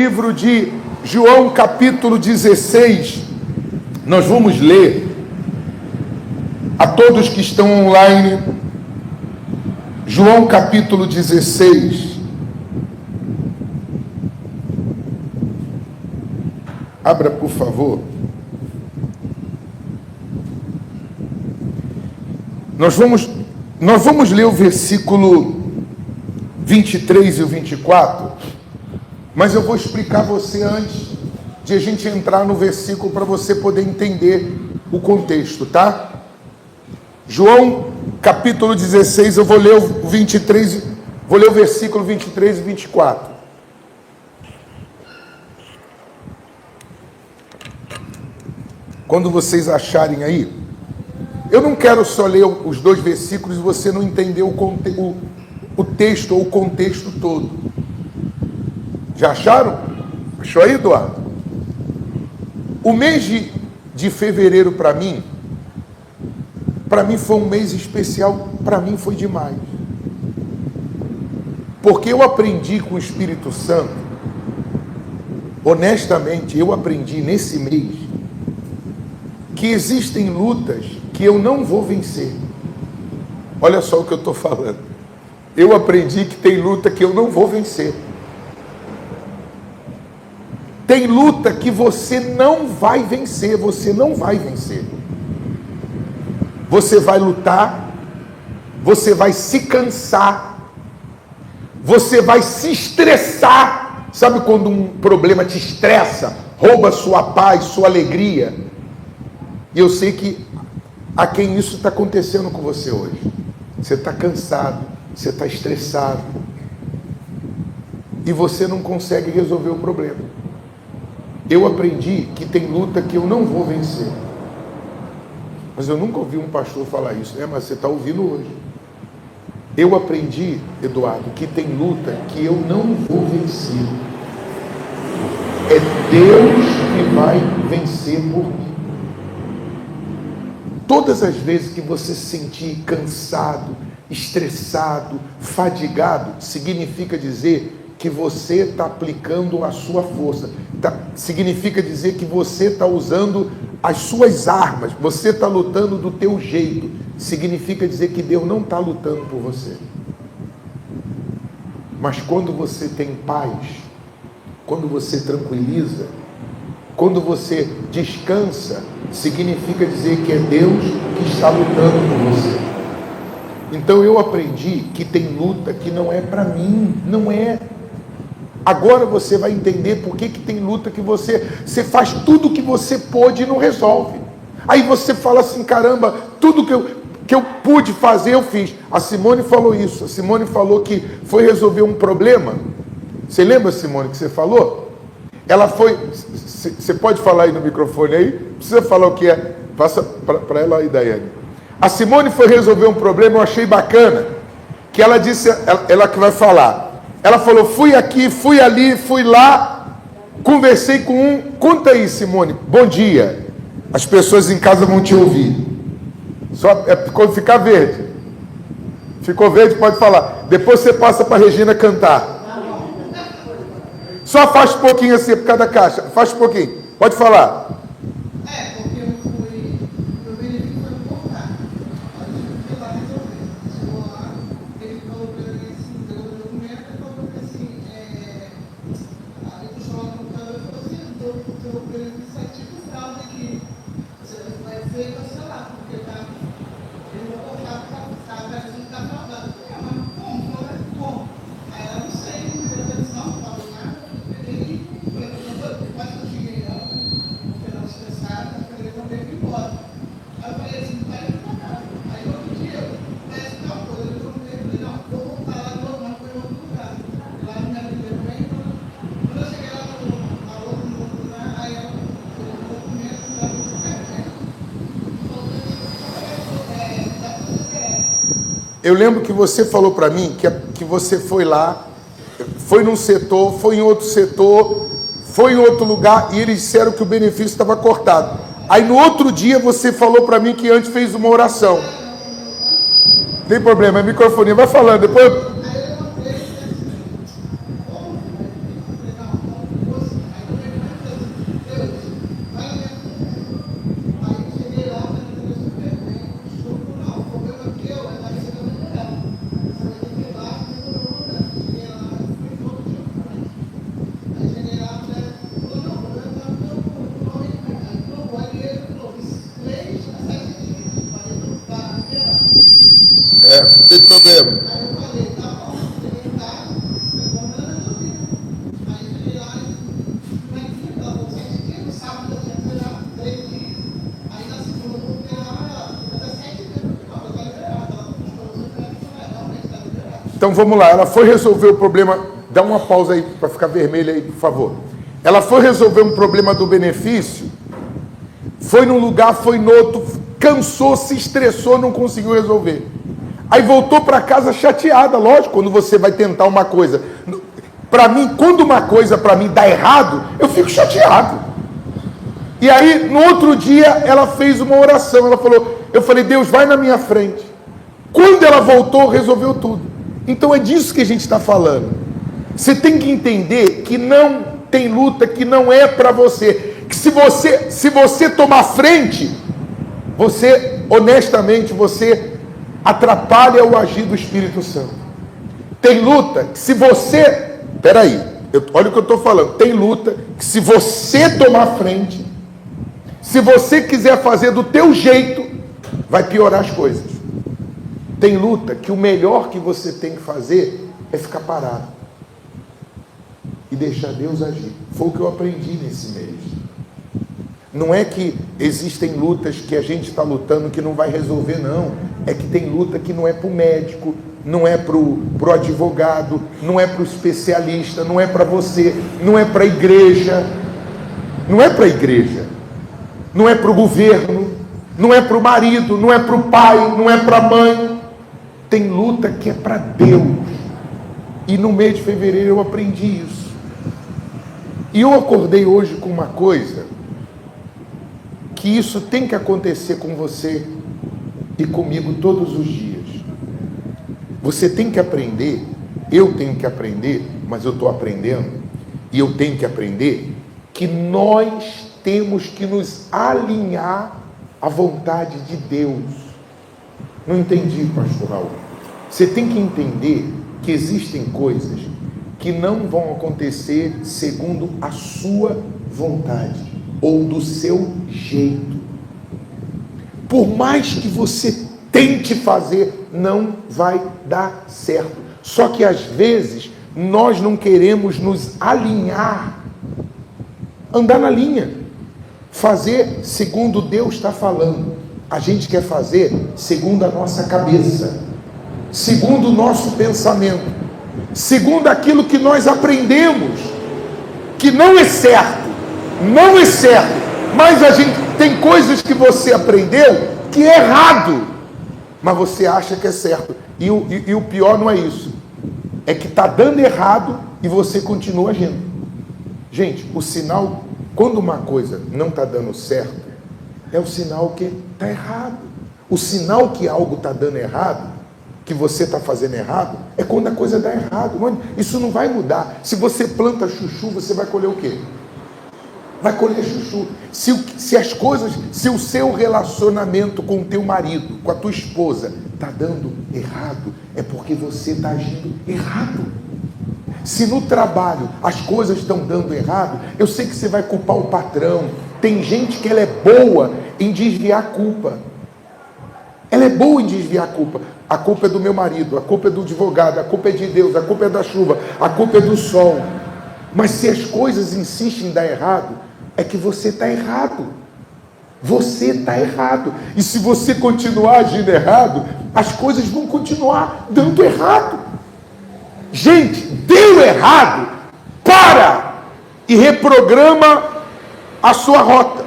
Livro de João, capítulo 16, nós vamos ler a todos que estão online. João, capítulo 16. Abra, por favor. Nós vamos ler o versículo 23 e o 24. Mas eu vou explicar a você antes de a gente entrar no versículo para você poder entender o contexto, tá? João, capítulo 16, eu vou ler o 23, vou ler o versículo 23 e 24. Quando vocês acharem aí, eu não quero só ler os dois versículos e você não entender o texto ou o contexto todo. Já acharam? Achou aí, Eduardo? O mês de fevereiro para mim foi um mês especial, para mim foi demais. Porque eu aprendi com o Espírito Santo, honestamente, eu aprendi nesse mês, que existem lutas que eu não vou vencer. Olha só o que eu estou falando. Eu aprendi que tem luta que eu não vou vencer. Tem luta que você não vai vencer, você não vai vencer. Você vai lutar, você vai se cansar, você vai se estressar. Sabe quando um problema te estressa, rouba sua paz, sua alegria? E eu sei que a quem isso está acontecendo com você hoje. Você está cansado, você está estressado, e você não consegue resolver o problema. Eu aprendi que tem luta que eu não vou vencer. Mas eu nunca ouvi um pastor falar isso, né? Mas você está ouvindo hoje. Eu aprendi, Eduardo, que tem luta que eu não vou vencer. É Deus que vai vencer por mim. Todas as vezes que você se sentir cansado, estressado, fadigado, significa dizer que você está aplicando a sua força, significa dizer que você está usando as suas armas, você está lutando do teu jeito, significa dizer que Deus não está lutando por você. Mas quando você tem paz, quando você tranquiliza, quando você descansa, significa dizer que é Deus que está lutando por você. Então eu aprendi que tem luta que não é para mim, não é. Agora você vai entender por que tem luta que você faz tudo o que você pôde e não resolve. Aí você fala assim, caramba, tudo que eu pude fazer eu fiz. A Simone falou isso, a Simone falou que foi resolver um problema. Você lembra, Simone, que você falou? Ela foi, você pode falar aí no microfone aí? Precisa falar o que é, passa para ela aí, Daiane. A Simone foi resolver um problema, eu achei bacana, que ela disse, ela que vai falar. Ela falou, fui aqui, fui ali, fui lá, conversei com um. Conta aí, Simone. Bom dia. As pessoas em casa vão te ouvir. Só quando ficar verde. Ficou verde, pode falar. Depois você passa para a Regina cantar. Só faz um pouquinho assim por cada caixa. Faz um pouquinho. Pode falar. Eu lembro que você falou para mim que você foi lá, foi num setor, foi em outro setor, foi em outro lugar, e eles disseram que o benefício estava cortado. Aí no outro dia você falou para mim que antes fez uma oração. Tem problema, é microfone, vai falando, depois... tem problema. Então vamos lá, ela foi resolver o problema, dá uma pausa aí para ficar vermelha aí, por favor. Ela foi resolver um problema do benefício, foi num lugar, foi no outro, cansou, se estressou, não conseguiu resolver. Aí voltou para casa chateada, lógico, quando você vai tentar uma coisa. Para mim, quando uma coisa para mim dá errado, eu fico chateado. E aí, no outro dia, ela fez uma oração, ela falou, eu falei, Deus, vai na minha frente. Quando ela voltou, resolveu tudo. Então é disso que a gente está falando. Você tem que entender que não tem luta que não é para você. Que se você tomar frente, você, honestamente, você atrapalha o agir do Espírito Santo. Tem luta que se você... Peraí, olha o que eu estou falando. Tem luta que se você tomar frente, se você quiser fazer do teu jeito, vai piorar as coisas. Tem luta que o melhor que você tem que fazer é ficar parado e deixar Deus agir. Foi o que eu aprendi nesse mês. Não é que existem lutas que a gente está lutando que não vai resolver, não. É que tem luta que não é para o médico, não é para o advogado, não é para o especialista, não é para você, não é para a igreja, não é para a igreja, não é para o governo, não é para o marido, não é para o pai, não é para a mãe. Tem luta que é para Deus. E no mês de fevereiro eu aprendi isso. E eu acordei hoje com uma coisa, que isso tem que acontecer com você e comigo todos os dias. Você tem que aprender, eu tenho que aprender, mas eu estou aprendendo, e eu tenho que aprender, que nós temos que nos alinhar à vontade de Deus. Não entendi, pastor Raul. Você tem que entender que existem coisas que não vão acontecer segundo a sua vontade ou do seu jeito. Por mais que você tente fazer, não vai dar certo. Só que às vezes nós não queremos nos alinhar, andar na linha, fazer segundo Deus está falando. A gente quer fazer segundo a nossa cabeça, segundo o nosso pensamento, segundo aquilo que nós aprendemos, que não é certo, não é certo, mas a gente tem coisas que você aprendeu que é errado, mas você acha que é certo, e o pior não é isso, é que está dando errado e você continua agindo. Gente, o sinal, quando uma coisa não está dando certo, é o sinal que está errado. O sinal que algo está dando errado, que você está fazendo errado, é quando a coisa dá errado. Isso não vai mudar. Se você planta chuchu, você vai colher o quê? Vai colher chuchu. Se as coisas, se o seu relacionamento com o teu marido, com a tua esposa, está dando errado, é porque você está agindo errado. Se no trabalho as coisas estão dando errado, eu sei que você vai culpar o patrão. Tem gente que ela é boa em desviar a culpa. Ela é boa em desviar a culpa. A culpa é do meu marido, a culpa é do advogado, a culpa é de Deus, a culpa é da chuva, a culpa é do sol. Mas se as coisas insistem em dar errado, é que você está errado. Você está errado. E se você continuar agindo errado, as coisas vão continuar dando errado. Gente, deu errado, para e reprograma a sua rota.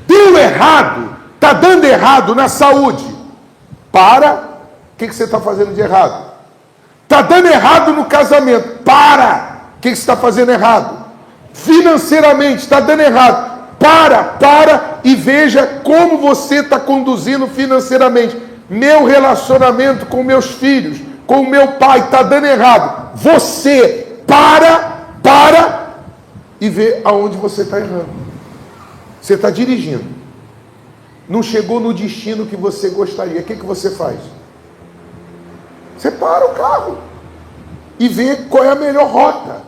Deu errado, está dando errado na saúde, para. O que você está fazendo de errado? Está dando errado no casamento, para. O que você está fazendo errado? Financeiramente, está dando errado, para e veja como você está conduzindo financeiramente. Meu relacionamento com meus filhos, com o meu pai, está dando errado. Você para e vê aonde você está errando. Você está dirigindo, não chegou no destino que você gostaria. O que você faz? Você para o carro e vê qual é a melhor rota.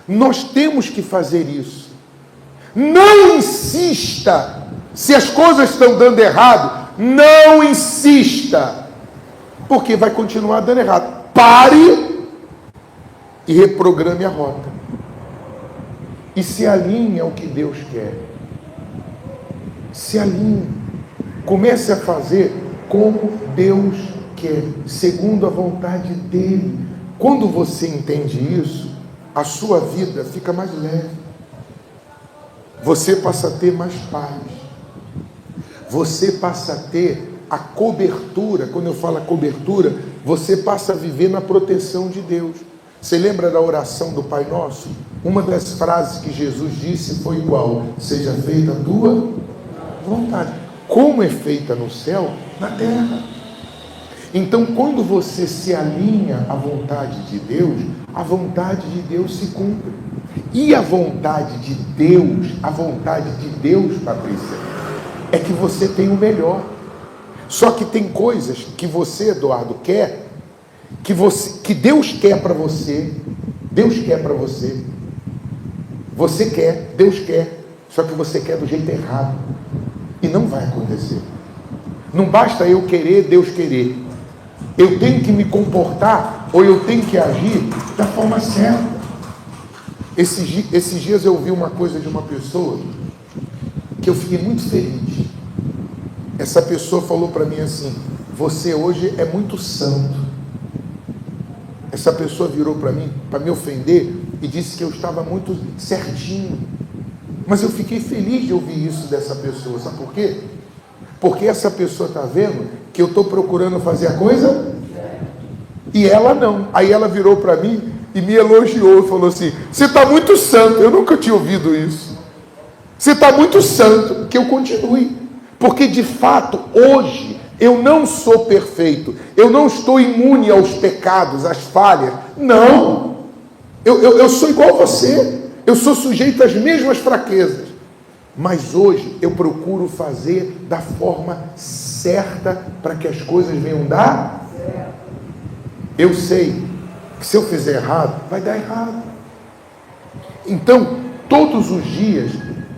Nós temos que fazer isso. Não insista. Se as coisas estão dando errado, não insista. porque vai continuar dando errado. Pare e reprograme a rota. E se alinhe ao que Deus quer. Se alinhe. Comece a fazer como Deus quer, segundo a vontade dEle. Quando você entende isso, a sua vida fica mais leve. Você passa a ter mais paz. Você passa a ter a cobertura. Quando eu falo a cobertura, você passa a viver na proteção de Deus. Você lembra da oração do Pai Nosso? Uma das frases que Jesus disse foi qual? Seja feita a tua vontade. Como é feita no céu, na terra. Então, quando você se alinha à vontade de Deus, a vontade de Deus se cumpre. E a vontade de Deus, Patrícia, é que você tenha o melhor. Só que tem coisas que você, Eduardo, quer, que Deus quer para você. Deus quer para você. Você quer, Deus quer, só que você quer do jeito errado. E não vai acontecer. Não basta eu querer, Deus querer. Eu tenho que me comportar, ou eu tenho que agir da forma certa. Esses dias eu ouvi uma coisa de uma pessoa que eu fiquei muito feliz. Essa pessoa falou para mim assim: você hoje é muito santo. Essa pessoa virou para mim, para me ofender, e disse que eu estava muito certinho. Mas eu fiquei feliz de ouvir isso dessa pessoa. Sabe por quê? Porque essa pessoa está vendo que eu estou procurando fazer a coisa e ela não. Aí ela virou para mim e me elogiou e falou assim: você está muito santo. Eu nunca tinha ouvido isso. Você está muito santo. Que eu continue. Porque de fato, hoje, eu não sou perfeito. Eu não estou imune aos pecados, às falhas. Não. Eu sou igual a você. Eu sou sujeito às mesmas fraquezas. Mas hoje eu procuro fazer da forma certa para que as coisas venham dar certo. Eu sei que se eu fizer errado, vai dar errado. Então, todos os dias,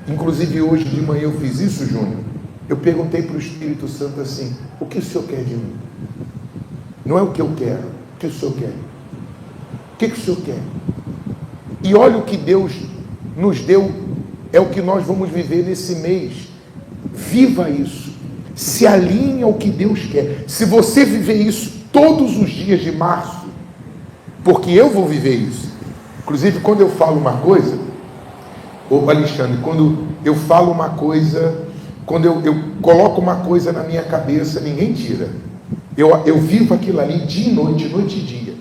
inclusive hoje de manhã eu fiz isso, Júnior, eu perguntei para o Espírito Santo assim: o que o Senhor quer de mim? Não é o que eu quero, o que o Senhor quer? O que o Senhor quer? E olha o que Deus nos deu, é o que nós vamos viver nesse mês. Viva isso, se alinhe ao que Deus quer. Se você viver isso todos os dias de março, porque eu vou viver isso. Inclusive, quando eu falo uma coisa, ô Alexandre, quando eu falo uma coisa, quando eu coloco uma coisa na minha cabeça, ninguém tira. Eu vivo aquilo ali dia e noite, noite e dia.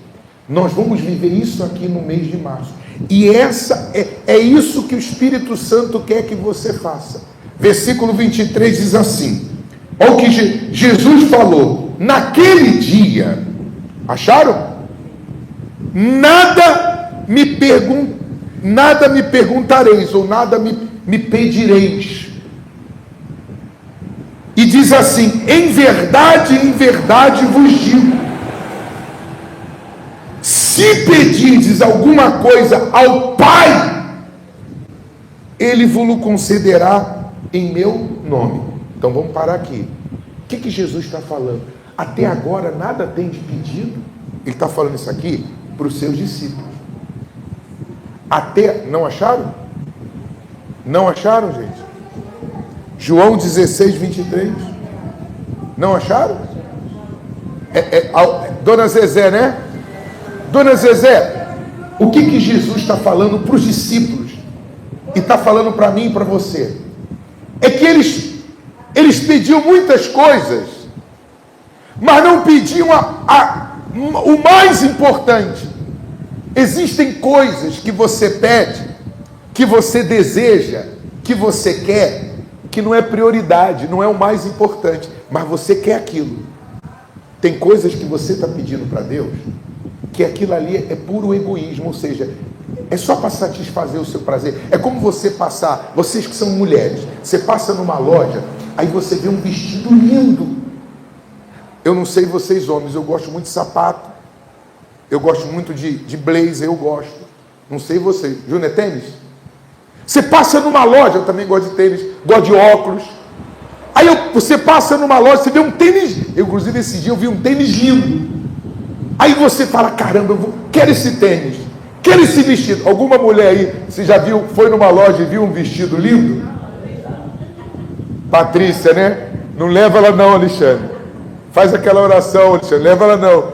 Nós vamos viver isso aqui no mês de março. E é isso que o Espírito Santo quer que você faça. Versículo 23 diz assim: olha o que Jesus falou: naquele dia, acharam? Nada me perguntareis, ou nada me pedireis. E diz assim: em verdade vos digo, se pedirdes alguma coisa ao Pai, Ele vos concederá em meu nome. Então vamos parar aqui. O que Jesus está falando? Até agora nada tem de pedido. Ele está falando isso aqui para os seus discípulos. Não acharam? Não acharam, gente? João 16, 23. Não acharam? Dona Zezé, né? Dona Zezé, o que Jesus está falando para os discípulos e está falando para mim e para você? É que eles pediam muitas coisas, mas não pediam o mais importante. Existem coisas que você pede, que você deseja, que você quer, que não é prioridade, não é o mais importante, mas você quer aquilo. Tem coisas que você está pedindo para Deus, que aquilo ali é puro egoísmo, ou seja, é só para satisfazer o seu prazer. É como você passar, vocês que são mulheres, você passa numa loja, aí você vê um vestido lindo. Eu não sei vocês homens, eu gosto muito de sapato, eu gosto muito de blazer, eu gosto. Não sei vocês. Júnior, é tênis? Você passa numa loja, eu também gosto de tênis, gosto de óculos. Aí você passa numa loja, você vê um tênis, inclusive esse dia eu vi um tênis lindo. Aí você fala, caramba, quero esse tênis, quero esse vestido. Alguma mulher aí, você já viu, foi numa loja e viu um vestido lindo? Patrícia, né? Não leva ela não, Alexandre. Faz aquela oração, Alexandre, leva ela não.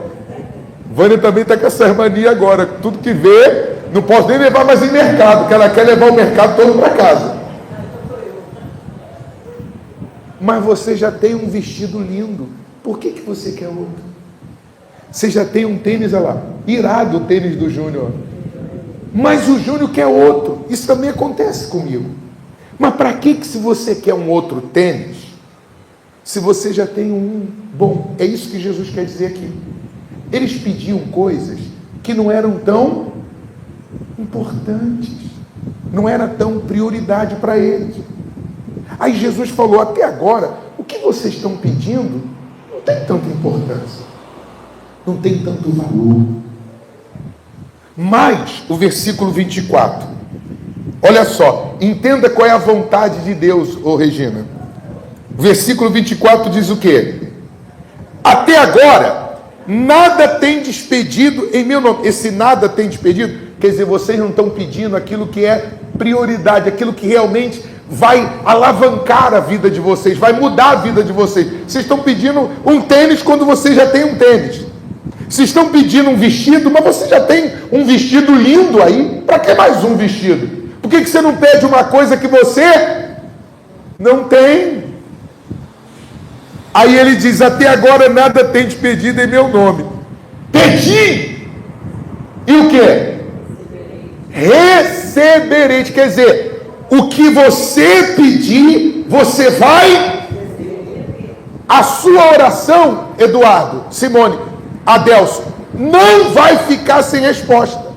Vânia também está com essa mania agora, tudo que vê, não posso nem levar mais em mercado, porque ela quer levar o mercado todo para casa. Mas você já tem um vestido lindo, por que você quer outro? Você já tem um tênis, olha lá, irado o tênis do Júnior, mas o Júnior quer outro. Isso também acontece comigo. Mas para que se você quer um outro tênis, se você já tem um bom? É isso que Jesus quer dizer aqui. Eles pediam coisas que não eram tão importantes, não era tão prioridade para eles. Aí Jesus falou, até agora, o que vocês estão pedindo não tem tanta importância, não tem tanto valor. Mas, o versículo 24, olha só, entenda qual é a vontade de Deus, ô Regina. O versículo 24 diz o quê? Até agora, nada tem despedido em meu nome. Esse nada tem despedido, quer dizer, vocês não estão pedindo aquilo que é prioridade, aquilo que realmente vai alavancar a vida de vocês, vai mudar a vida de vocês. Vocês estão pedindo um tênis quando vocês já têm um tênis. Vocês estão pedindo um vestido, mas você já tem um vestido lindo aí. Para que mais um vestido? Por que você não pede uma coisa que você não tem? Aí ele diz, até agora nada tem despedido em meu nome. Pedi! E o que? Recebereis. Quer dizer, o que você pedir, você vai. A sua oração, Eduardo, Simone, Adelson, não vai ficar sem resposta.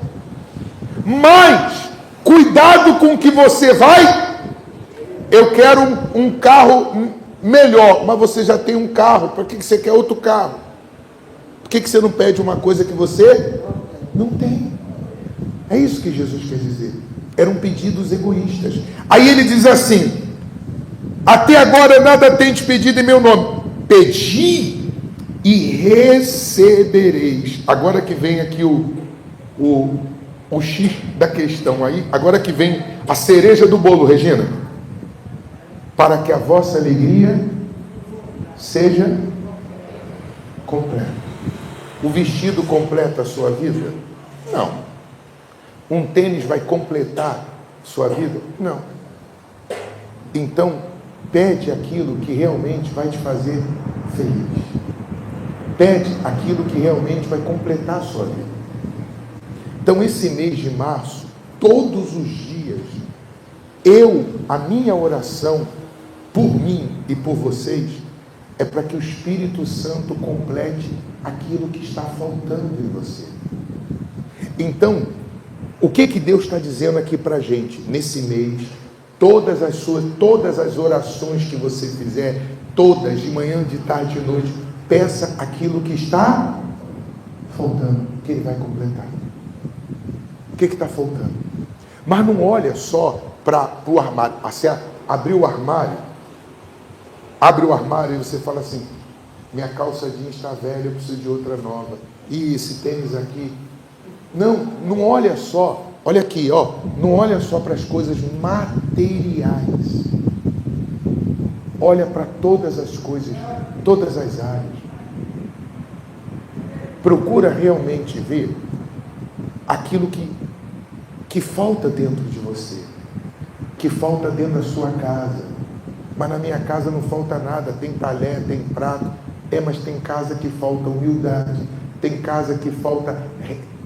Mas, cuidado com o que você vai. Eu quero um carro melhor, mas você já tem um carro, para que você quer outro carro? Por que você não pede uma coisa que você não tem? É isso que Jesus quer dizer. Eram pedidos egoístas. Aí ele diz assim, até agora nada tem te pedido em meu nome. Pedi e recebereis. Agora que vem aqui o X da questão aí, agora que vem a cereja do bolo, Regina. Para que a vossa alegria seja completa. O vestido completa a sua vida? Não. Um tênis vai completar sua vida? Não. Então, pede aquilo que realmente vai te fazer feliz. Pede aquilo que realmente vai completar a sua vida. Então, esse mês de março, todos os dias, a minha oração por mim e por vocês é para que o Espírito Santo complete aquilo que está faltando em você. Então, o que Deus está dizendo aqui para a gente nesse mês? Todas as orações que você fizer, todas, de manhã, de tarde, de noite, peça aquilo que está faltando, que Ele vai completar. O que está faltando? Mas não olha só para o armário. Você abriu o armário, abre o armário e você fala assim, minha calça jeans está velha, eu preciso de outra nova. E esse tênis aqui. Não olha só, olha aqui, ó, não olha só para as coisas materiais. Olha para todas as coisas, todas as áreas. Procura realmente ver aquilo que falta dentro de você, que falta dentro da sua casa. Mas na minha casa não falta nada, tem talher, tem prato, mas tem casa que falta humildade, tem casa que falta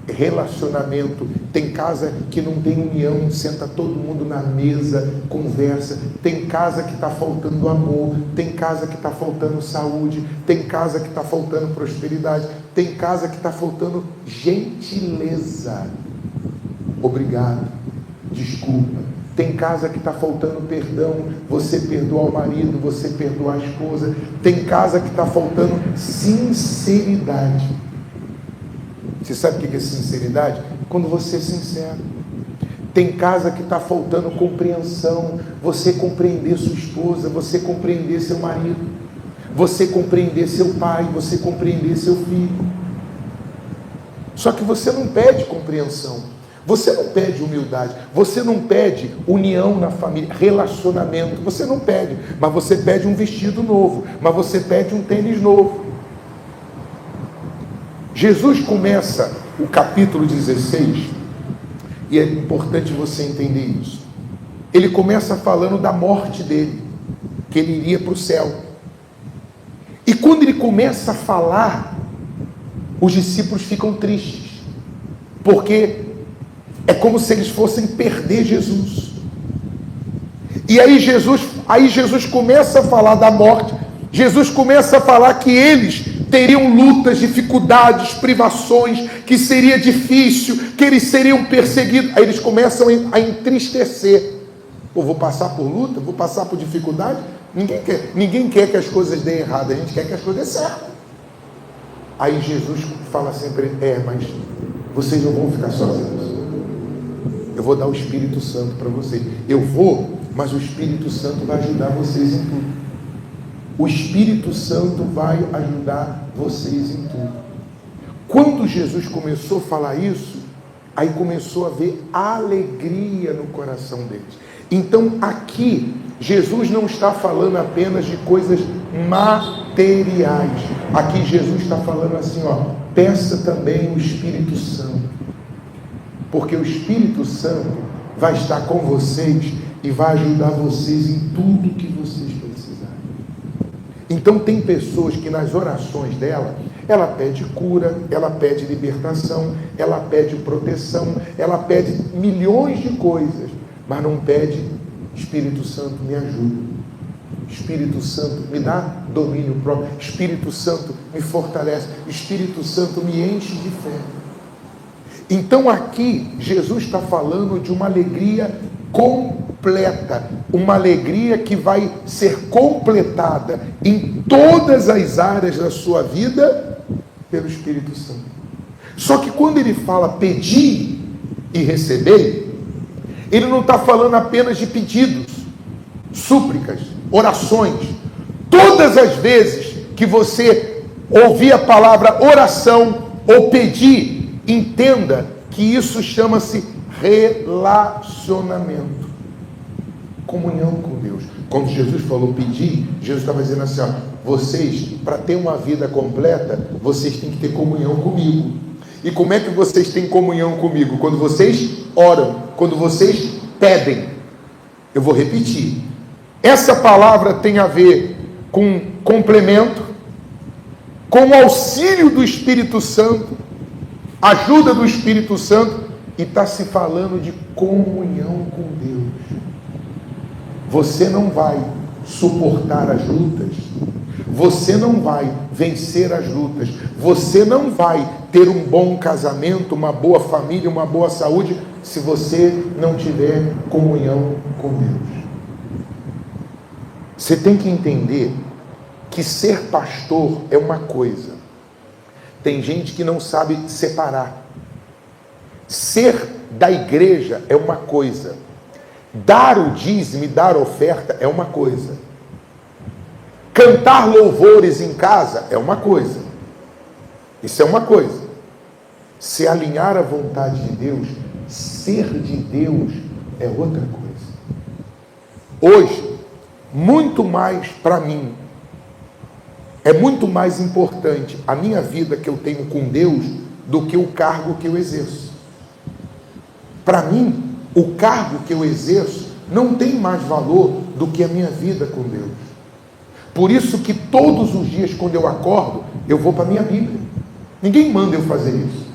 relacionamento, tem casa que não tem união, senta todo mundo na mesa, conversa, tem casa que está faltando amor, tem casa que está faltando saúde, tem casa que está faltando prosperidade, tem casa que está faltando gentileza. Obrigado, desculpa. Tem casa que está faltando perdão, você perdoar o marido, você perdoar a esposa. Tem casa que está faltando sinceridade. Você sabe o que é sinceridade? Quando você é sincero. Tem casa que está faltando compreensão. Você compreender sua esposa, você compreender seu marido, você compreender seu pai, você compreender seu filho. Só que você não pede compreensão, você não pede humildade, você não pede união na família, relacionamento, você não pede, mas você pede um vestido novo, mas você pede um tênis novo. Jesus começa o capítulo 16, e é importante você entender isso. Ele começa falando da morte dele, que ele iria para o céu. E quando ele começa a falar, os discípulos ficam tristes, porque é como se eles fossem perder Jesus. E aí Jesus começa a falar da morte, Jesus começa a falar que eles teriam lutas, dificuldades, privações, que seria difícil, que eles seriam perseguidos. Aí eles começam a entristecer. Pô, vou passar por luta? Vou passar por dificuldade? Ninguém quer que as coisas deem errado, a gente quer que as coisas dêem certo. Aí Jesus fala sempre, mas vocês não vão ficar sozinhos. Eu vou dar o Espírito Santo para vocês. Eu vou, mas o Espírito Santo vai ajudar vocês em tudo. O Espírito Santo vai ajudar vocês em tudo. Quando Jesus começou a falar isso, aí começou a haver alegria no coração deles. Então aqui, Jesus não está falando apenas de coisas materiais. Aqui Jesus está falando assim, peça também o Espírito Santo. Porque o Espírito Santo vai estar com vocês e vai ajudar vocês em tudo que vocês precisarem. Então tem pessoas que nas orações dela, ela pede cura, ela pede libertação, ela pede proteção, ela pede milhões de coisas, mas não pede, Espírito Santo me ajuda, Espírito Santo me dá domínio próprio, Espírito Santo me fortalece, Espírito Santo me enche de fé. Então aqui Jesus está falando de uma alegria completa, uma alegria que vai ser completada em todas as áreas da sua vida pelo Espírito Santo. Só que quando ele fala pedir e receber, ele não está falando apenas de pedidos, súplicas, orações. Todas as vezes que você ouvir a palavra oração ou pedir, entenda que isso chama-se relacionamento, comunhão com Deus. Quando Jesus falou pedir, Jesus estava dizendo assim, vocês, para ter uma vida completa, vocês têm que ter comunhão comigo. E como é que vocês têm comunhão comigo? Quando vocês oram, quando vocês pedem. Eu vou repetir. Essa palavra tem a ver com complemento, com o auxílio do Espírito Santo, ajuda do Espírito Santo, e está se falando de comunhão com Deus. Você não vai suportar as lutas, você não vai vencer as lutas, você não vai ter um bom casamento, uma boa família, uma boa saúde, se você não tiver comunhão com Deus. Você tem que entender que ser pastor é uma coisa. Tem gente que não sabe separar. Ser da igreja é uma coisa. Dar o dízimo e dar oferta é uma coisa. Cantar louvores em casa é uma coisa. Isso é uma coisa. Se alinhar à vontade de Deus, ser de Deus é outra coisa. Hoje, muito mais para mim, é muito mais importante a minha vida que eu tenho com Deus do que o cargo que eu exerço. Para mim, o cargo que eu exerço não tem mais valor do que a minha vida com Deus. Por isso que todos os dias, quando eu acordo, eu vou para a minha Bíblia. Ninguém manda eu fazer isso.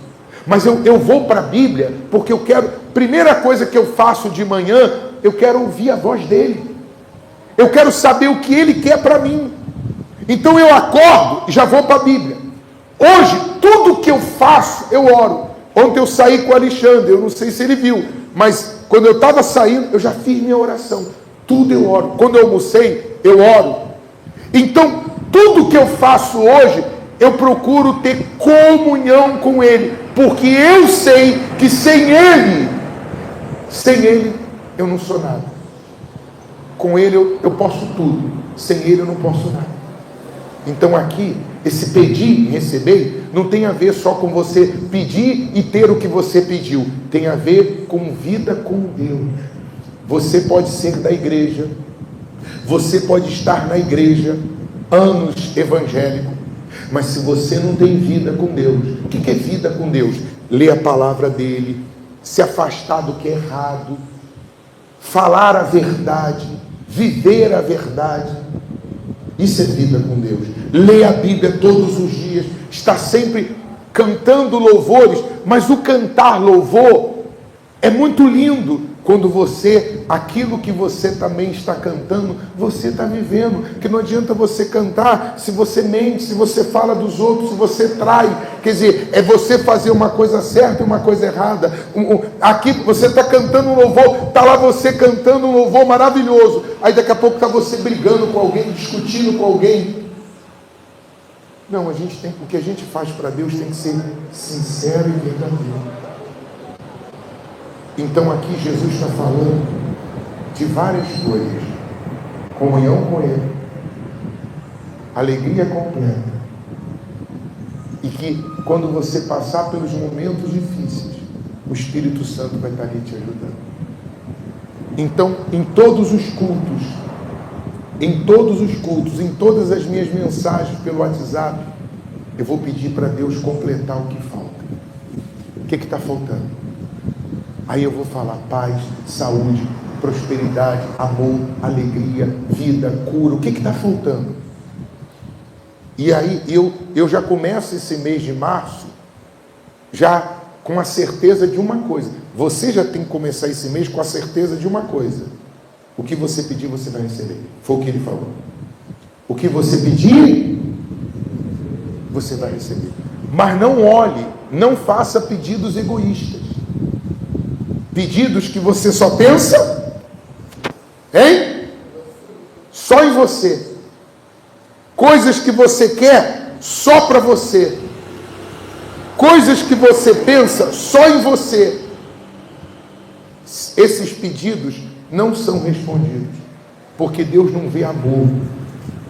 Mas eu vou para a Bíblia porque eu quero, primeira coisa que eu faço de manhã, eu quero ouvir a voz dele. Eu quero saber o que ele quer para mim. Então eu acordo e já vou para a Bíblia. Hoje, tudo que eu faço, eu oro. Ontem eu saí com o Alexandre, eu não sei se ele viu, mas quando eu estava saindo, eu já fiz minha oração. Tudo eu oro. Quando eu almocei, eu oro. Então, tudo que eu faço hoje, eu procuro ter comunhão com Ele, porque eu sei que sem Ele, Sem Ele, eu não sou nada. Com Ele, eu posso tudo. Sem Ele, eu não posso nada. Então aqui, esse pedir e receber, não tem a ver só com você pedir e ter o que você pediu. Tem a ver com vida com Deus. Você pode ser da igreja. Você pode estar na igreja, anos evangélico. Mas se você não tem vida com Deus, o que é vida com Deus? Ler a palavra dele, se afastar do que é errado, falar a verdade, viver a verdade. Isso é vida com Deus. Ler a Bíblia todos os dias, estar sempre cantando louvores, mas o cantar louvor é muito lindo quando você, aquilo que você também está cantando, você está vivendo. Que não adianta você cantar se você mente, se você fala dos outros, se você trai. Quer dizer, é você fazer uma coisa certa e uma coisa errada. Aqui você está cantando um louvor, está lá você cantando um louvor maravilhoso, aí daqui a pouco está você brigando com alguém, discutindo com alguém. Não, o que a gente faz para Deus tem que ser sincero e verdadeiro. Então aqui Jesus está falando de várias coisas: comunhão com Ele, alegria completa, e que quando você passar pelos momentos difíceis, o Espírito Santo vai estar ali te ajudando. Então, em todos os cultos, em todas as minhas mensagens pelo WhatsApp, eu vou pedir para Deus completar o que falta. O que está faltando? Aí eu vou falar paz, saúde, prosperidade, amor, alegria, vida, cura. O que está faltando? E aí eu já começo esse mês de março já com a certeza de uma coisa. Você já tem que começar esse mês com a certeza de uma coisa: o que você pedir, você vai receber. Foi o que ele falou. O que você pedir, você vai receber. Mas não olhe, não faça pedidos egoístas. Pedidos que você só pensa, só em você. Coisas que você quer só para você. Coisas que você pensa só em você. Esses pedidos não são respondidos, porque Deus não vê amor,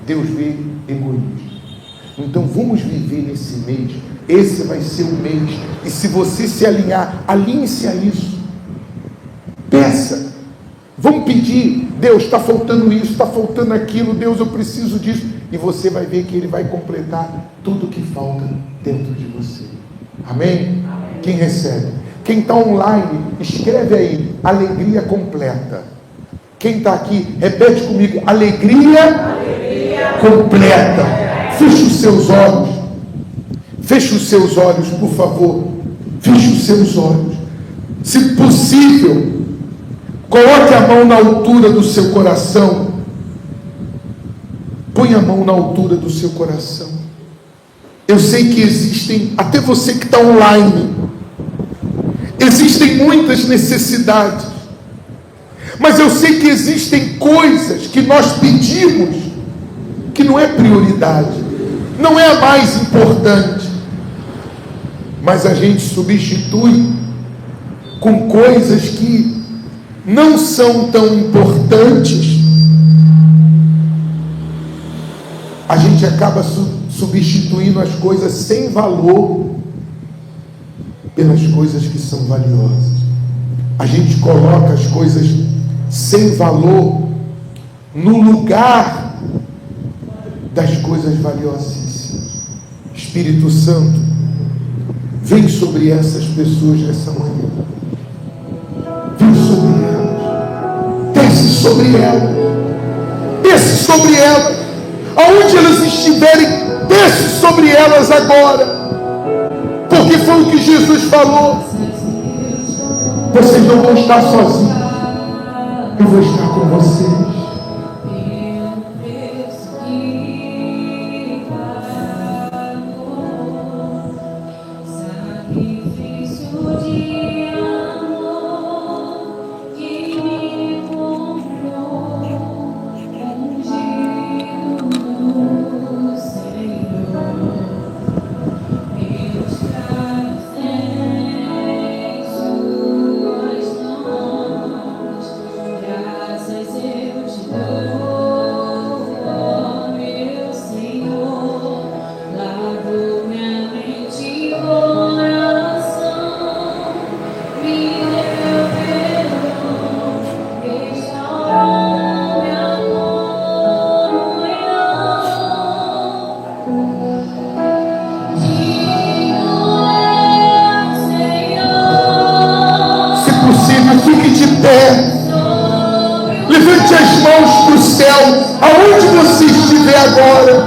Deus vê egoísmo. Então vamos viver nesse mês. Esse vai ser o mês. E se você se alinhar, alinhe-se a isso. Peça, vamos pedir: Deus, está faltando isso, está faltando aquilo, Deus, eu preciso disso. E você vai ver que Ele vai completar tudo que falta dentro de você. Amém? Amém. Quem recebe? Quem está online, escreve aí: alegria completa. Quem está aqui, repete comigo: alegria completa. Feche os seus olhos. Feche os seus olhos, por favor. Feche os seus olhos. Se possível, coloque a mão na altura do seu coração. Põe a mão na altura do seu coração. Eu sei que existem, até você que está online, existem muitas necessidades. Mas eu sei que existem coisas que nós pedimos que não é prioridade, não é a mais importante. Mas a gente substitui com coisas que não são tão importantes. A gente acaba substituindo as coisas sem valor pelas coisas que são valiosas. A gente coloca as coisas sem valor no lugar das coisas valiosíssimas. Espírito Santo, vem sobre essas pessoas nessa manhã. Vem sobre elas. Desce sobre elas. Desce sobre elas. Aonde elas estiverem, desce sobre elas agora. Porque foi o que Jesus falou. Vocês não vão estar sozinhos. Eu vou estar com vocês. levante as mãos para o céu, aonde você estiver agora,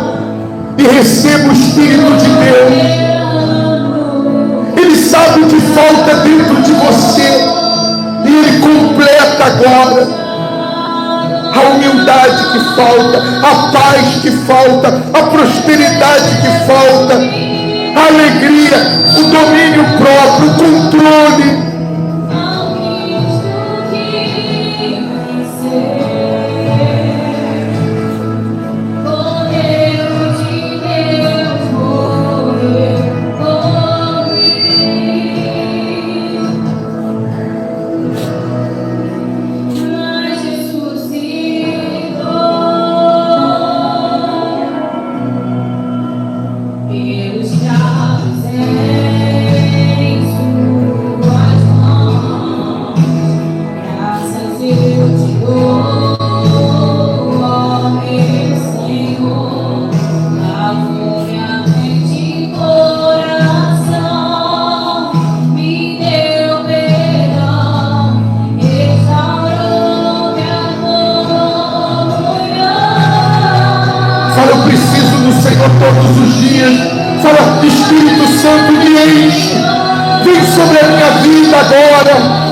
e receba o Espírito de Deus. Ele sabe o que falta dentro de você, e Ele completa agora. A humildade que falta, a paz que falta, a prosperidade que falta, a alegria, o domínio próprio, o controle. Todos os dias, fala: Espírito Santo, me enche, vem sobre a minha vida agora.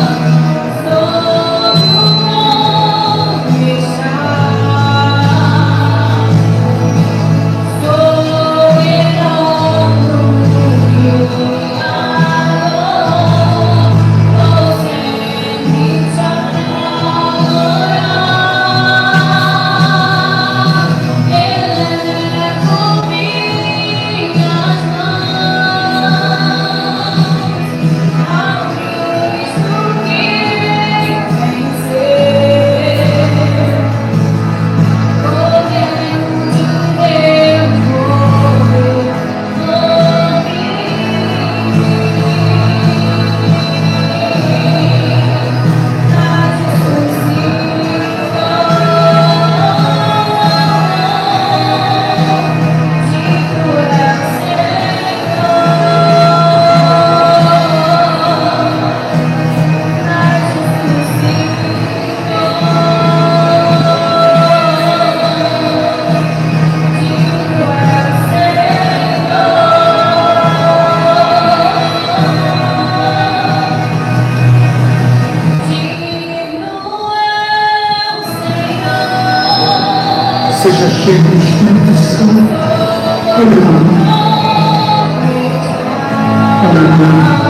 Seja cheio do Espírito Santo. Aleluia. Aleluia.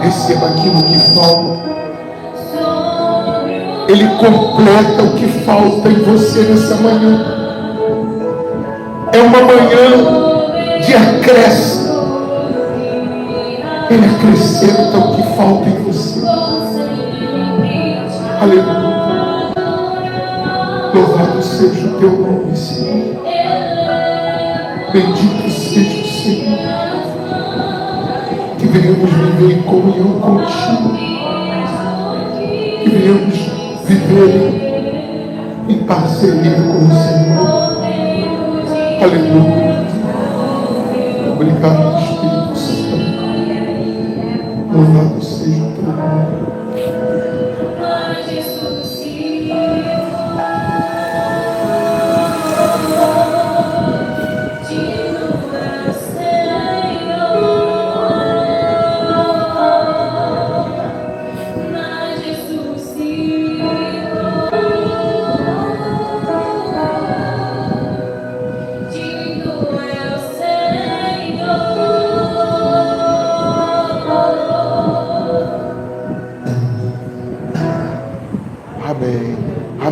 Receba aquilo que falta. Ele completa o que falta em você nessa manhã. É uma manhã de acréscimo. Ele acrescenta o que falta em você. Aleluia. Louvado seja o teu nome, Senhor. Bendito seja o Senhor. Que venhamos viver em comunhão contigo. Que venhamos viver em parceria com o Senhor. Aleluia. Obrigado, Espírito Santo. Louvado seja o teu nome.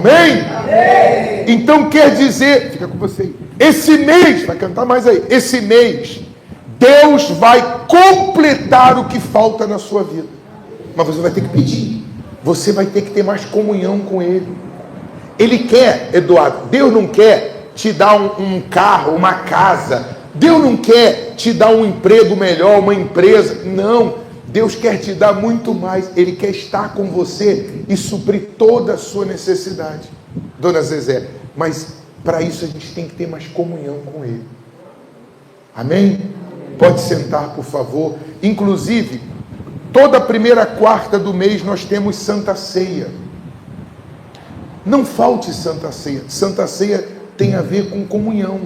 Amém? Amém? Então quer dizer, fica com você aí, esse mês, vai cantar mais aí, esse mês, Deus vai completar o que falta na sua vida. Mas você vai ter que pedir, você vai ter que ter mais comunhão com Ele. Ele quer, Eduardo, Deus não quer te dar um carro, uma casa, Deus não quer te dar um emprego melhor, uma empresa, não, Deus quer te dar muito mais, Ele quer estar com você e suprir toda a sua necessidade, Dona Zezé, mas para isso a gente tem que ter mais comunhão com Ele. Amém? Pode sentar, por favor. Inclusive, toda primeira quarta do mês nós temos Santa Ceia. Não falte Santa Ceia. Santa Ceia tem a ver com comunhão.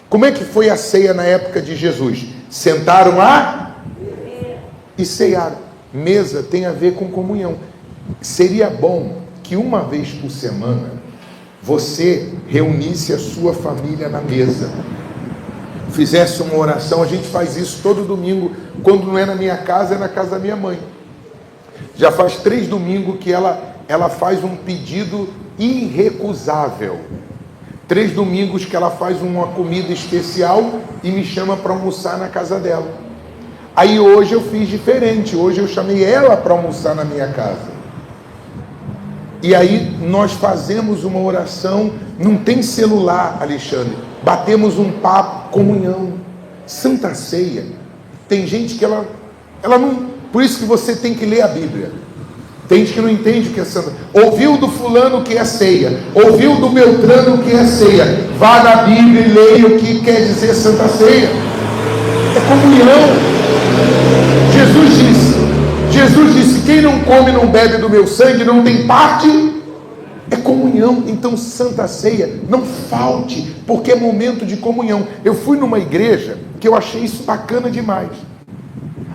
Como é que foi a ceia na época de Jesus? Sentaram lá e cearam. Mesa tem a ver com comunhão. Seria bom que uma vez por semana você reunisse a sua família na mesa, fizesse uma oração. A gente faz isso todo domingo. Quando não é na minha casa, é na casa da minha mãe. Já faz 3 domingos que ela faz um pedido irrecusável. 3 domingos que ela faz uma comida especial e me chama para almoçar na casa dela. Aí hoje eu fiz diferente. Hoje eu chamei ela para almoçar na minha casa. E aí nós fazemos uma oração. Não tem celular, Alexandre. Batemos um papo, comunhão. Santa Ceia. Tem gente que ela não... Por isso que você tem que ler a Bíblia. Tem gente que não entende o que é Santa. Ouviu do fulano que é ceia. Ouviu do Beltrano que é ceia. Vá na Bíblia e leia o que quer dizer Santa Ceia. É comunhão. Jesus disse, quem não come e não bebe do meu sangue não tem parte. É comunhão. Então Santa Ceia, não falte, porque é momento de comunhão. Eu fui numa igreja que eu achei isso bacana demais.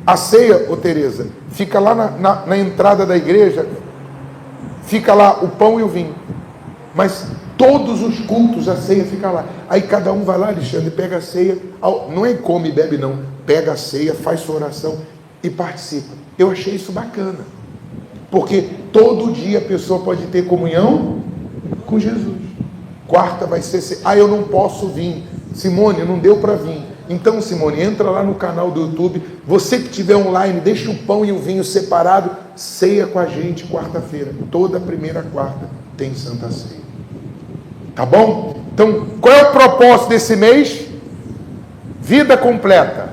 A ceia, ô Tereza, fica lá na entrada da igreja, fica lá o pão e o vinho. Mas todos os cultos, a ceia fica lá. Aí cada um vai lá, Alexandre, pega a ceia. Não é come e bebe não. Pega a ceia, faz sua oração e participa. Eu achei isso bacana. Porque todo dia a pessoa pode ter comunhão com Jesus. Quarta vai ser... eu não posso vir. Simone, não deu para vir. Então, Simone, entra lá no canal do YouTube. Você que estiver online, deixa o pão e o vinho separado. Ceia com a gente quarta-feira. Toda primeira quarta tem Santa Ceia. Tá bom? Então, qual é o propósito desse mês? Vida completa.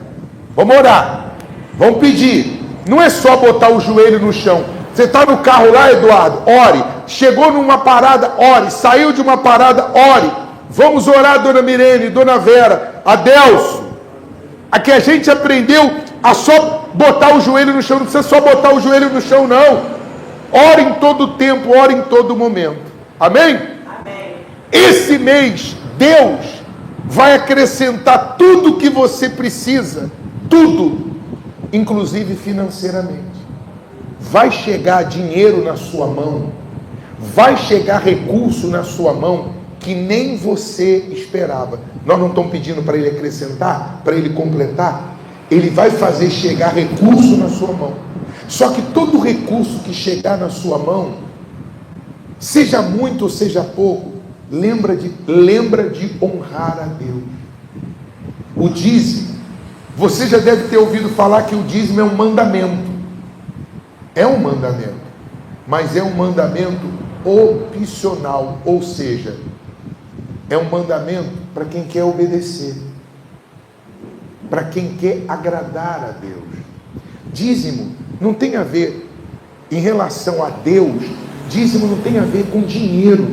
Vamos orar. Vamos pedir. Não é só botar o joelho no chão. Você está no carro lá, Eduardo? Ore. Chegou numa parada? Ore. Saiu de uma parada? Ore. Vamos orar, Dona Mirene, Dona Vera, Adelso. Aqui a gente aprendeu a só botar o joelho no chão. Não precisa só botar o joelho no chão, não. Ore em todo tempo, ore em todo momento. Amém? Amém. Esse mês, Deus vai acrescentar tudo que você precisa. Tudo. Inclusive financeiramente. Vai chegar dinheiro na sua mão. Vai chegar recurso na sua mão que nem você esperava. Nós não estamos pedindo para Ele acrescentar, para Ele completar. Ele vai fazer chegar recurso na sua mão. Só que todo recurso que chegar na sua mão, seja muito ou seja pouco, lembra de honrar a Deus. O dízimo, você já deve ter ouvido falar que o dízimo é um mandamento. É um mandamento, mas é um mandamento opcional, ou seja, é um mandamento para quem quer obedecer, para quem quer agradar a Deus. Dízimo não tem a ver, em relação a Deus, dízimo não tem a ver com dinheiro.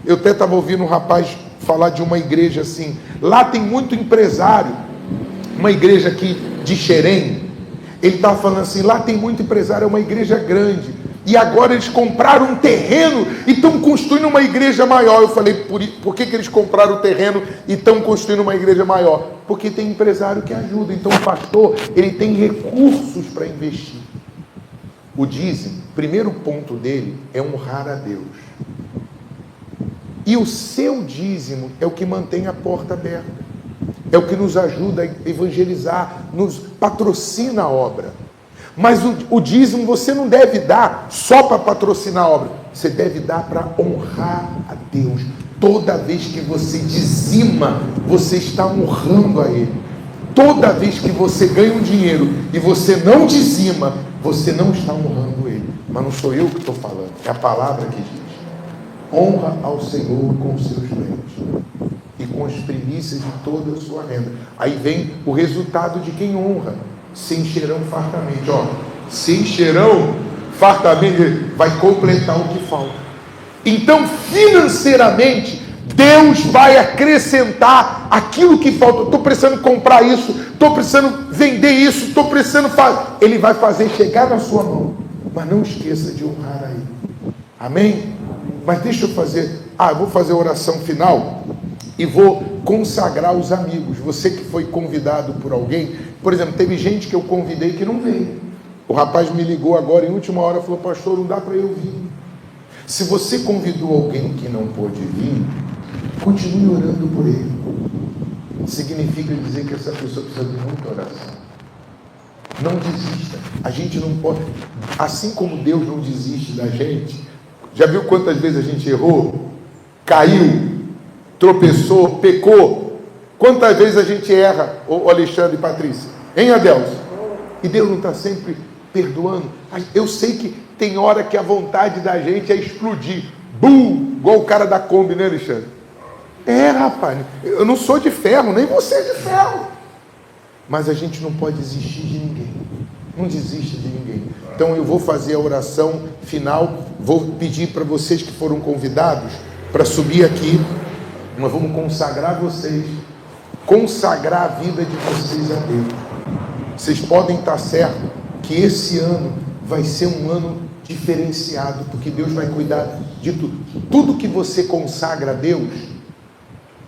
Eu até estava ouvindo um rapaz falar de uma igreja assim, lá tem muito empresário, uma igreja aqui de Xerém, ele estava falando assim, lá tem muito empresário, é uma igreja grande, e agora eles compraram um terreno e estão construindo uma igreja maior. Eu falei, por que eles compraram o terreno e estão construindo uma igreja maior? Porque tem empresário que ajuda. Então o pastor, ele tem recursos para investir. O dízimo, primeiro ponto dele é honrar a Deus. E o seu dízimo é o que mantém a porta aberta. É o que nos ajuda a evangelizar, nos patrocina a obra. Mas o dízimo você não deve dar só para patrocinar a obra. Você deve dar para honrar a Deus. Toda vez que você dizima, você está honrando a Ele. Toda vez que você ganha um dinheiro e você não dizima, você não está honrando Ele. Mas não sou eu que estou falando, é a palavra que diz. Honra ao Senhor com os seus bens e com as primícias de toda a sua renda. Aí vem o resultado de quem honra. Se encherão fartamente. Ó, se encherão fartamente, vai completar o que falta. Então, financeiramente, Deus vai acrescentar aquilo que falta. Estou precisando comprar isso, estou precisando vender isso, estou precisando fazer. Ele vai fazer chegar na sua mão. Mas não esqueça de honrar a Ele. Amém? Mas deixa eu fazer. Eu vou fazer a oração final e vou consagrar os amigos. Você que foi convidado por alguém. Por exemplo, teve gente que eu convidei que não veio. O rapaz me ligou agora em última hora e falou: pastor, não dá para eu vir. Se você convidou alguém que não pôde vir, continue orando por ele. Significa dizer que essa pessoa precisa de muita oração. Não desista. A gente não pode, assim como Deus não desiste da gente. Já viu quantas vezes a gente errou? Caiu, tropeçou, pecou. Quantas vezes a gente erra, ô Alexandre e Patrícia? Hein, Adelson? E Deus não está sempre perdoando? Eu sei que tem hora que a vontade da gente é explodir. Bum! Igual o cara da Kombi, né, Alexandre? Rapaz, eu não sou de ferro, nem você é de ferro. Mas a gente não pode desistir de ninguém. Não desiste de ninguém. Então eu vou fazer a oração final. Vou pedir para vocês que foram convidados para subir aqui. Nós vamos consagrar vocês. Consagrar a vida de vocês a Deus. Vocês podem estar certos que esse ano vai ser um ano diferenciado, porque Deus vai cuidar de tudo. Tudo que você consagra a Deus,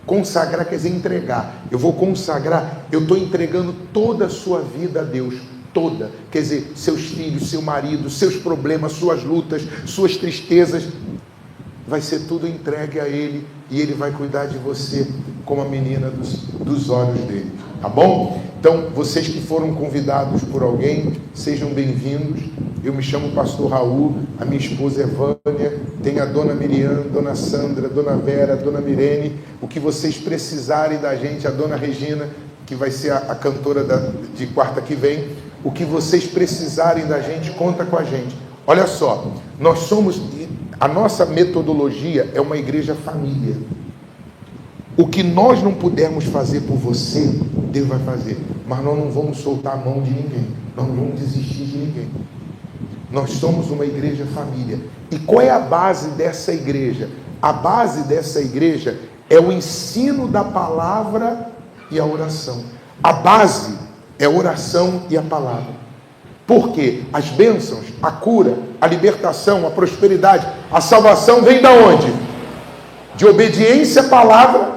consagrar quer dizer entregar. Eu vou consagrar, eu estou entregando toda a sua vida a Deus. Toda. Quer dizer, seus filhos, seu marido, seus problemas, suas lutas, suas tristezas. Vai ser tudo entregue a Ele e Ele vai cuidar de você como a menina dos olhos dele. Tá bom? Então, vocês que foram convidados por alguém, sejam bem-vindos. Eu me chamo Pastor Raul, a minha esposa é Vânia, tem a Dona Miriam, Dona Sandra, Dona Vera, Dona Mirene. O que vocês precisarem da gente, a Dona Regina, que vai ser a cantora de quarta que vem. O que vocês precisarem da gente, conta com a gente. Olha só, nós somos... A nossa metodologia é uma igreja família. O que nós não pudermos fazer por você, Deus vai fazer. Mas nós não vamos soltar a mão de ninguém. Nós não vamos desistir de ninguém. Nós somos uma igreja família. E qual é a base dessa igreja? A base dessa igreja é o ensino da palavra e a oração. A base é a oração e a palavra. Porque as bênçãos, a cura, a libertação, a prosperidade, a salvação vem da onde? De obediência à palavra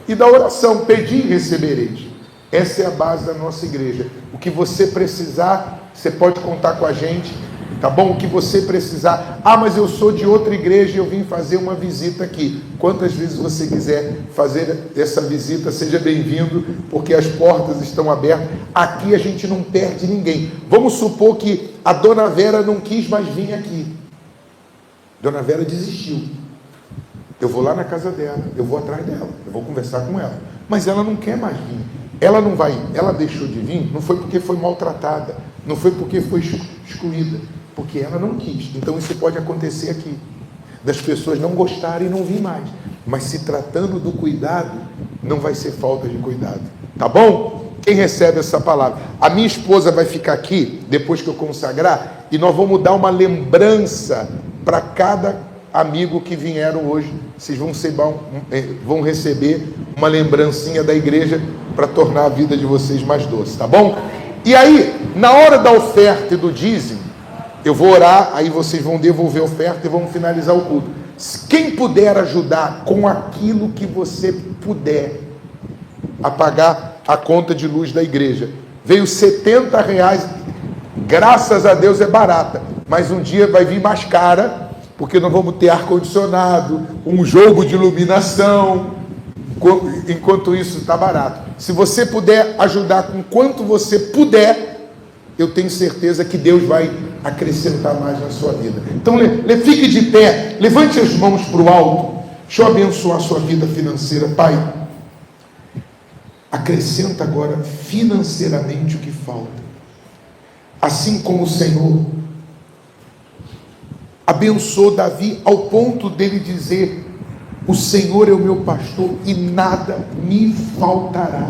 e da oração. Pedi e recebereis. Essa é a base da nossa igreja. O que você precisar, você pode contar com a gente, tá bom? O que você precisar. Mas eu sou de outra igreja e eu vim fazer uma visita aqui. Quantas vezes você quiser fazer essa visita, seja bem-vindo, porque as portas estão abertas. Aqui a gente não perde ninguém. Vamos supor que a Dona Vera não quis mais vir aqui. Dona Vera desistiu. Eu vou lá na casa dela, eu vou atrás dela, eu vou conversar com ela. Mas ela não quer mais vir. Ela não vai, ela deixou de vir, não foi porque foi maltratada, não foi porque foi excluída, porque ela não quis. Então isso pode acontecer aqui, das pessoas não gostarem e não vir mais. Mas se tratando do cuidado, não vai ser falta de cuidado. Tá bom? Quem recebe essa palavra? A minha esposa vai ficar aqui, depois que eu consagrar, e nós vamos dar uma lembrança para cada amigo que vieram hoje. Vocês vão receber uma lembrancinha da igreja para tornar a vida de vocês mais doce, tá bom? E aí, na hora da oferta e do dízimo, eu vou orar, aí vocês vão devolver a oferta e vamos finalizar o culto. Quem puder ajudar com aquilo que você puder a pagar a conta de luz da igreja. Veio R$70, graças a Deus é barata, mas um dia vai vir mais cara, porque nós vamos ter ar-condicionado, um jogo de iluminação, enquanto isso está barato. Se você puder ajudar com quanto você puder, eu tenho certeza que Deus vai acrescentar mais na sua vida. Então, fique de pé, levante as mãos para o alto. Deixa eu abençoar a sua vida financeira. Pai, acrescenta agora financeiramente o que falta. Assim como o Senhor abençoou Davi ao ponto dele dizer: o Senhor é o meu pastor e nada me faltará.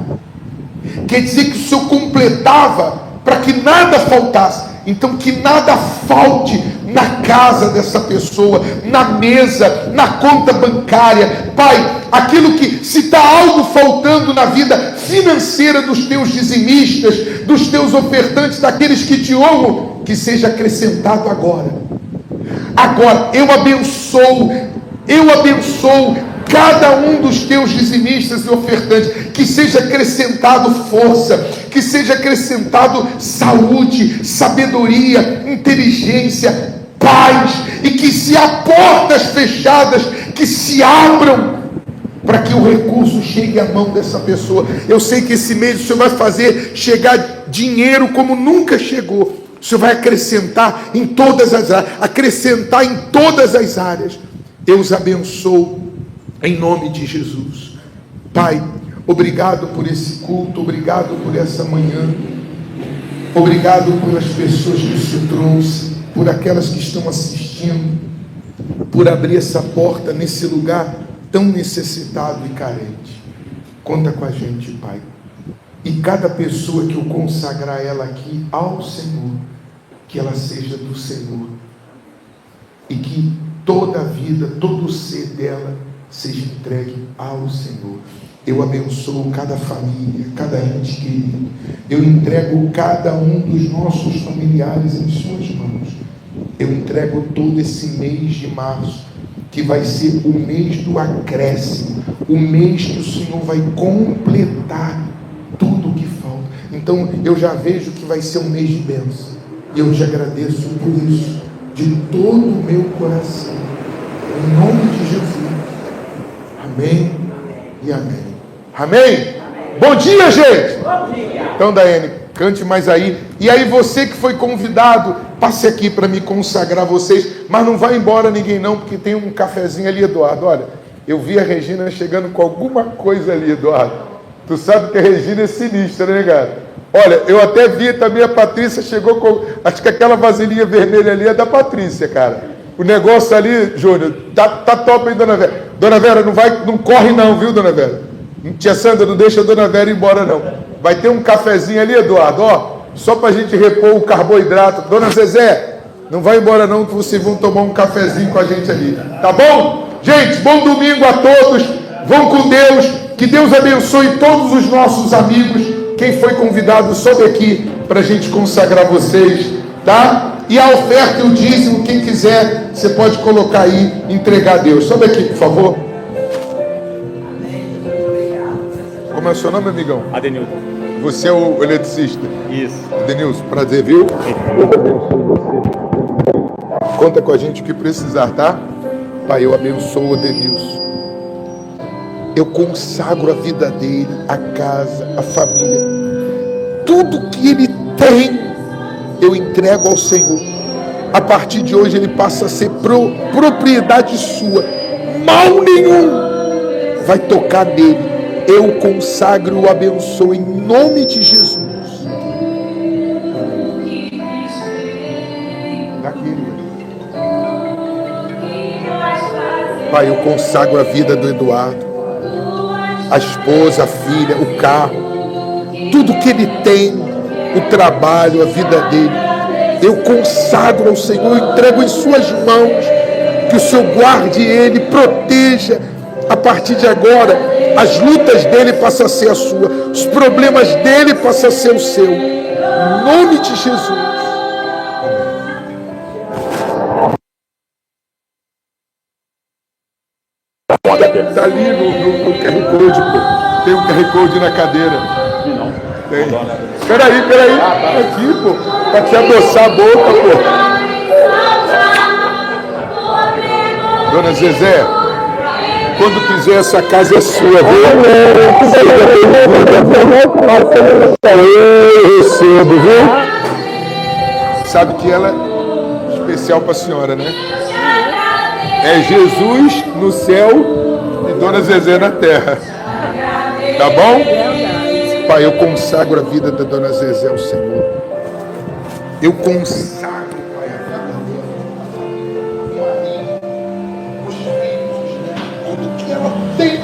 Quer dizer que o Senhor completava para que nada faltasse. Então que nada falte na casa dessa pessoa, na mesa, na conta bancária. Pai, aquilo que, se está algo faltando na vida financeira dos teus dizimistas, dos teus ofertantes, daqueles que te honram, que seja acrescentado agora. Agora, eu abençoo cada um dos teus dizimistas e ofertantes, que seja acrescentado força, que seja acrescentado saúde, sabedoria, inteligência, paz, e que se há portas fechadas, que se abram, para que o recurso chegue à mão dessa pessoa. Eu sei que esse mês o Senhor vai fazer chegar dinheiro como nunca chegou. O Senhor vai acrescentar em todas as áreas, Eu os abençoo em nome de Jesus. Pai, obrigado por esse culto, obrigado por essa manhã, obrigado pelas pessoas que o Senhor trouxe, por aquelas que estão assistindo, por abrir essa porta nesse lugar tão necessitado e carente. Conta com a gente, Pai. E cada pessoa que eu consagrar ela aqui ao Senhor, que ela seja do Senhor, e que toda a vida, todo o ser dela seja entregue ao Senhor. Eu abençoo cada família, cada ente querido. Eu entrego cada um dos nossos familiares em suas mãos. Eu entrego todo esse mês de março, que vai ser o mês do acréscimo, o mês que o Senhor vai completar tudo o que falta. Então eu já vejo que vai ser um mês de bênção, e eu te agradeço por isso de todo o meu coração, em nome de Jesus. Amém e amém. Amém? Bom dia, gente! Bom dia! Então, Daiane, cante mais aí. E aí, você que foi convidado, passe aqui para me consagrar vocês. Mas não vai embora ninguém não, porque tem um cafezinho ali, Eduardo. Olha, eu vi a Regina chegando com alguma coisa ali, Eduardo. Tu sabe que a Regina é sinistra, né, cara? Olha, eu até vi também a Patrícia chegou com... Acho que aquela vasilhinha vermelha ali é da Patrícia, cara. O negócio ali, Júnior, tá top, hein, Dona Vera? Dona Vera, não corre não, viu, Dona Vera? Tia Sandra, não deixa a Dona Vera ir embora não. Vai ter um cafezinho ali, Eduardo, ó, só pra gente repor o carboidrato. Dona Zezé, não vai embora não, que vocês vão tomar um cafezinho com a gente ali, tá bom? Gente, bom domingo a todos, vão com Deus, que Deus abençoe todos os nossos amigos. Quem foi convidado, sobe aqui pra gente consagrar vocês, tá? E a oferta e o dízimo, quem quiser, você pode colocar aí, entregar a Deus. Sobe aqui, por favor. Como é o seu nome, amigão? Adenilson. Você é o eletricista? Isso. Adenilson, prazer, viu? Eu abençoo você. Conta com a gente o que precisar, tá? Pai, eu abençoo o Adenilson. Eu consagro a vida dele, a casa, a família. Tudo que ele tem, eu entrego ao Senhor. A partir de hoje ele passa a ser propriedade sua. Mal nenhum vai tocar nele. Eu consagro e abençoo em nome de Jesus. Pai, eu consagro a vida do Eduardo, a esposa, a filha, o carro, tudo que ele tem, o trabalho, a vida dele, eu consagro ao Senhor, entrego em suas mãos, que o Senhor guarde ele, proteja. A partir de agora, as lutas dele passam a ser a sua, os problemas dele passam a ser o seu, em nome de Jesus. Está ali no QR Code, pô. Tem um QR Code na cadeira. Não. Tem. Peraí. Aqui, pô. Pra te adoçar a boca, pô. Dona Zezé, quando quiser, essa casa é sua, viu? Eu recebo, viu? Sabe que ela é especial para a senhora, né? É Jesus no céu e Dona Zezé na terra. Tá bom? Pai, eu consagro a vida da Dona Zezé ao Senhor. Eu consagro, Pai, a vida dela. O marido, os filhos, os netos, tudo que ela tem.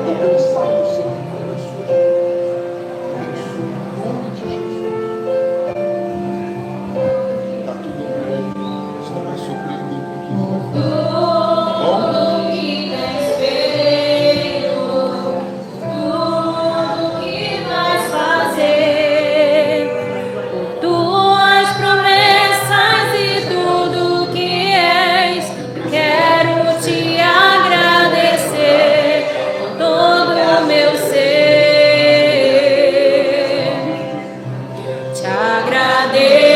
Eu consagro, Senhor, nas suas mãos. Em nome de Jesus. Está tudo bem. Você não vai surpreender com aquilo que vai fazer. Agradeço.